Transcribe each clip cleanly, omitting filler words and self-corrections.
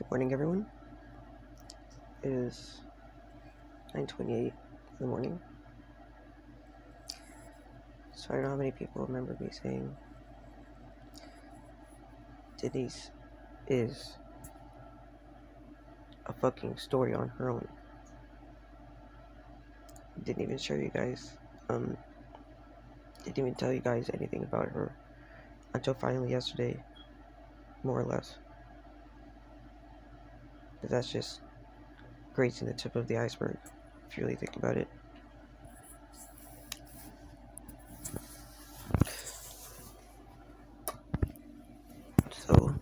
Good morning, everyone. It is 9:28 in the morning. So I don't know how many people remember me saying Denise is a fucking story on her own. Didn't even show you guys, didn't even tell you guys anything about her until finally yesterday, more or less. But that's just grazing the tip of the iceberg, if you really think about it. So,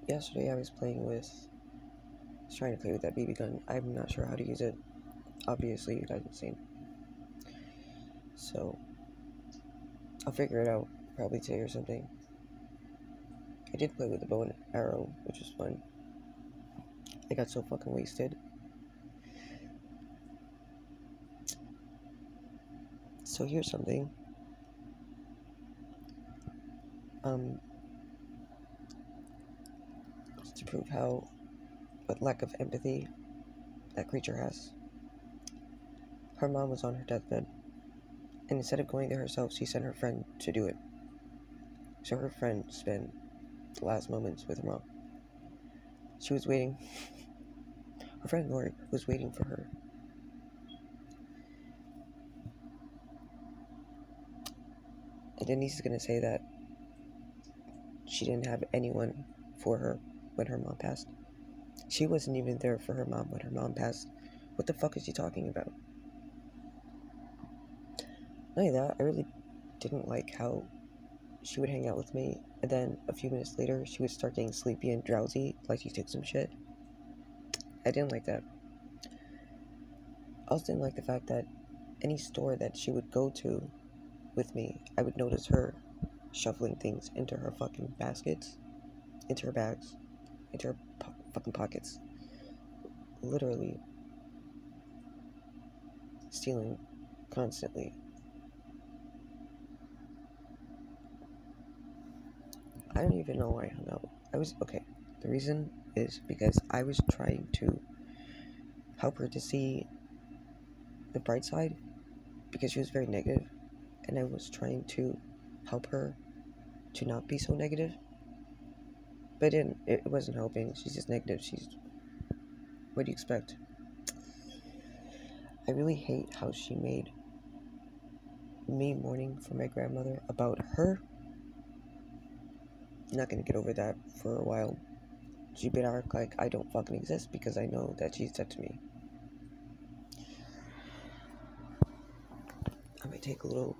yesterday I was trying to play with that BB gun. I'm not sure how to use it. Obviously, you guys have seen. So, I'll figure it out probably today or something. I did play with the bow and arrow, which was fun. I got so fucking wasted. So here's something. To prove what lack of empathy that creature has. Her mom was on her deathbed, and instead of going there herself, she sent her friend to do it. So her friend spent the last moments with her mom. She was waiting. Her friend Lori was waiting for her. And Denise is gonna say that she didn't have anyone for her when her mom passed. She wasn't even there for her mom when her mom passed. What the fuck is she talking about? Not only that, I really didn't like how she would hang out with me, and then a few minutes later, she would start getting sleepy and drowsy, like she took some shit. I didn't like that. I also didn't like the fact that any store that she would go to with me, I would notice her shuffling things into her fucking baskets, into her bags, into her fucking pockets. Literally stealing constantly. I don't even know why I hung out. The reason is because I was trying to help her to see the bright side, because she was very negative, and I was trying to help her to not be so negative. But it wasn't helping. She's just negative. What do you expect? I really hate how she made me mourning for my grandmother about her. I'm not gonna get over that for a while. She better act like I don't fucking exist, because I know that she's dead to me. I might take a little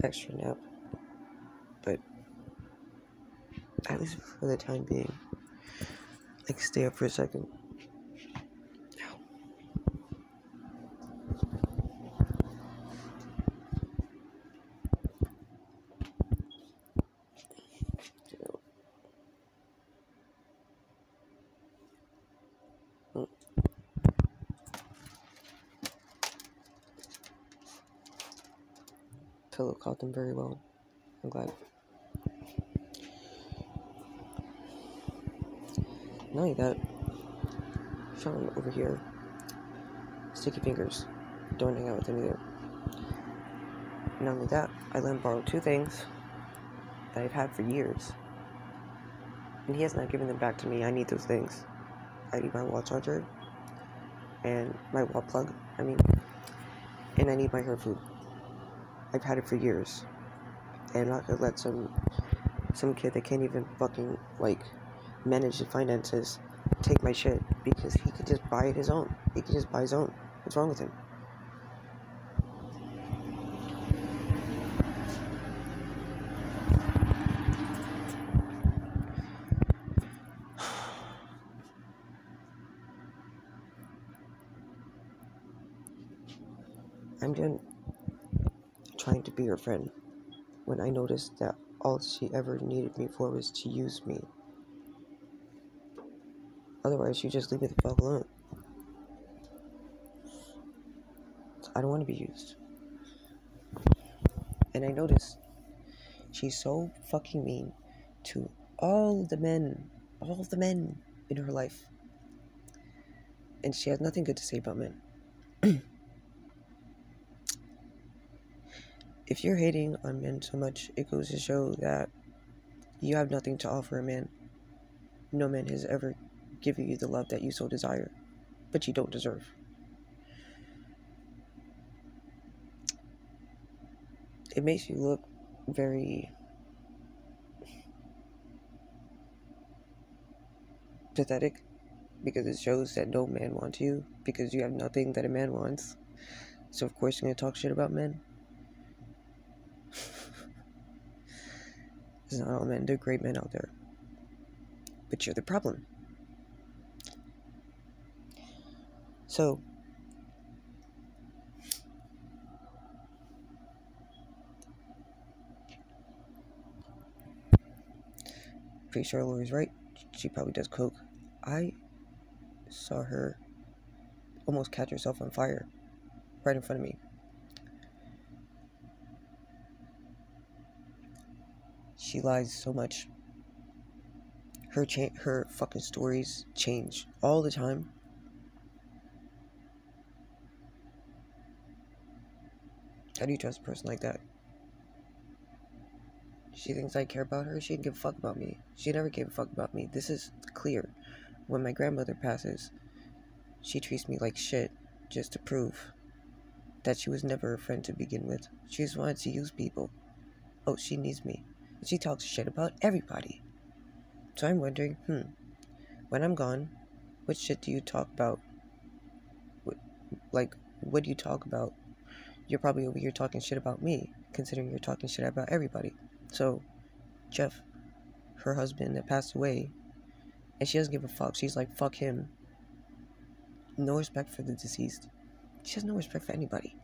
extra nap, but at least for the time being, I can stay up for a second. Pillow caught them very well. I'm glad. Not only that, Sean over here, sticky fingers, don't hang out with him either. Not only that, I let him borrow two things that I've had for years, and he has not given them back to me. I need those things. I need my wall charger, and my wall plug, and I need my hair food. I've had it for years, and I'm not gonna let some kid that can't even fucking, manage the finances take my shit, because he could just buy it his own. He could just buy his own. What's wrong with him? I'm done trying to be her friend when I noticed that all she ever needed me for was to use me. Otherwise, you just leave me the fuck alone. I don't want to be used. And I noticed she's so fucking mean to all the men in her life. And she has nothing good to say about men. If you're hating on men so much, it goes to show that you have nothing to offer a man. No man has ever given you the love that you so desire, but you don't deserve. It makes you look very pathetic, because it shows that no man wants you, because you have nothing that a man wants. So of course you're going to talk shit about men. It's not all men, there are great men out there. But you're the problem. So, pretty sure Lori's right. She probably does coke. I saw her almost catch herself on fire right in front of me. She lies so much. Her fucking stories change all the time. How do you trust a person like that? She thinks I care about her. She didn't give a fuck about me. She never gave a fuck about me. This is clear. When my grandmother passes, she treats me like shit just to prove that she was never a friend to begin with. She just wanted to use people. Oh, she needs me. And she talks shit about everybody. So I'm wondering, when I'm gone, what shit do you talk about? What do you talk about? You're probably over here talking shit about me, considering you're talking shit about everybody. So, Jeff, her husband that passed away, and she doesn't give a fuck. She's like, fuck him. No respect for the deceased. She has no respect for anybody.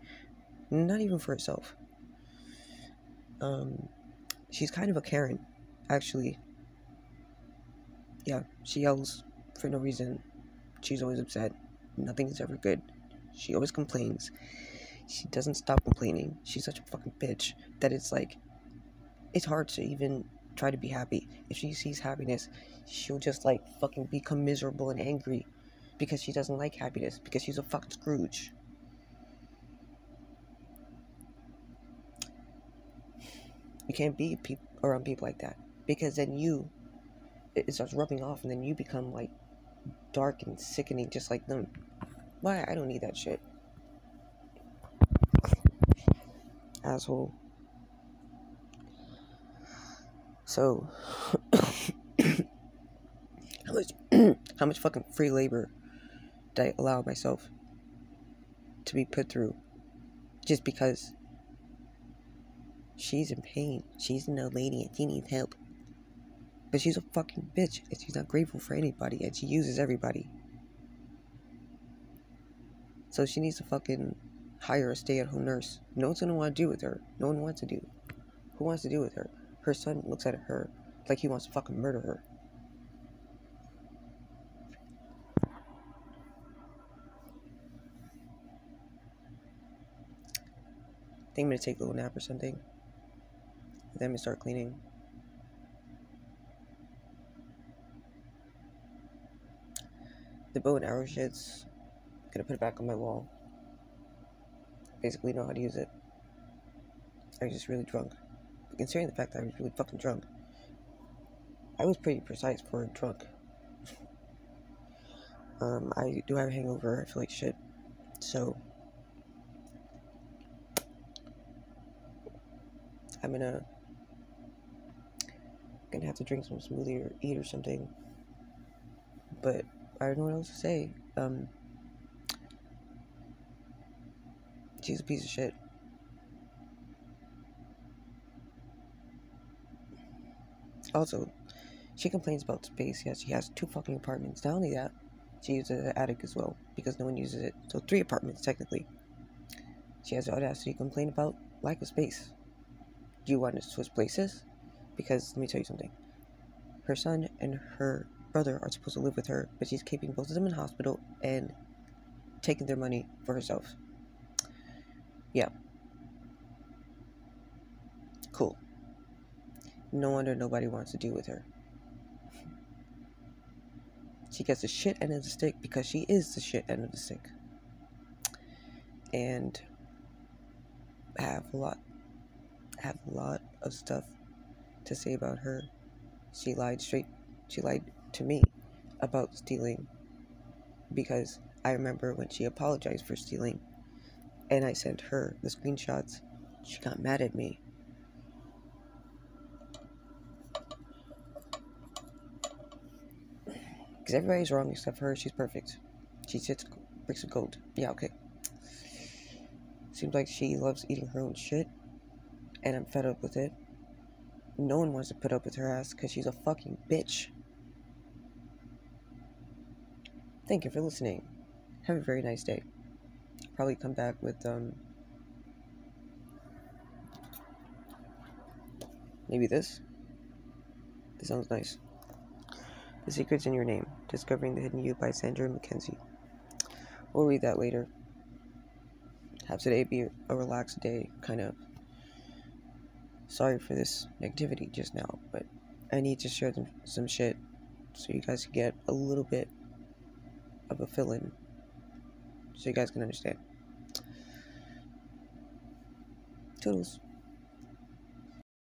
Not even for herself. She's kind of a Karen, actually. Yeah, she yells for no reason. She's always upset. Nothing is ever good. She always complains. She doesn't stop complaining. She's such a fucking bitch that it's like, it's hard to even try to be happy. If she sees happiness, she'll just like fucking become miserable and angry because she doesn't like happiness, because she's a fucking Scrooge. You can't be around people like that, because then it starts rubbing off, and then you become like dark and sickening just like them. Why? I don't need that shit. Asshole. So, how much fucking free labor did I allow myself to be put through just because she's in pain? She's an old lady and she needs help. But she's a fucking bitch, and she's not grateful for anybody, and she uses everybody. So she needs to fucking hire a stay-at-home nurse. No one's gonna want to deal with her. No one wants to do. Who wants to deal with her? Her son looks at her like he wants to fucking murder her. I think I'm gonna take a little nap or something. Then I'm gonna start cleaning. The bow and arrow shit's gonna put it back on my wall. Basically know how to use it. I was just really drunk. But considering the fact that I was really fucking drunk, I was pretty precise for drunk. I do have a hangover. I feel like shit. So I'm gonna have to drink some smoothie or eat or something. But I don't know what else to say. She's a piece of shit. Also, she complains about space. Yes, she has 2 fucking apartments. Not only that, she uses the attic as well, because no one uses it. So 3 apartments, technically. She has the audacity to complain about lack of space. Do you want to switch places? Because, let me tell you something. Her son and her brother are supposed to live with her, but she's keeping both of them in hospital and taking their money for herself. Yeah. Cool. No wonder nobody wants to deal with her. She gets the shit end of the stick because she is the shit end of the stick. And I have a lot of stuff to say about her. She lied to me about stealing, because I remember when she apologized for stealing and I sent her the screenshots, she got mad at me. Because everybody's wrong except for her. She's perfect. She sits bricks of gold. Yeah, okay. Seems like she loves eating her own shit, and I'm fed up with it. No one wants to put up with her ass because she's a fucking bitch. Thank you for listening. Have a very nice day. Probably come back with maybe this. This sounds nice. The Secret's in Your Name. Discovering the Hidden You by Sandra Mackenzie. We'll read that later. Have today be a relaxed day, kind of. Sorry for this negativity just now, but I need to share some shit so you guys can get a little bit of a fill-in, so you guys can understand. Toodles.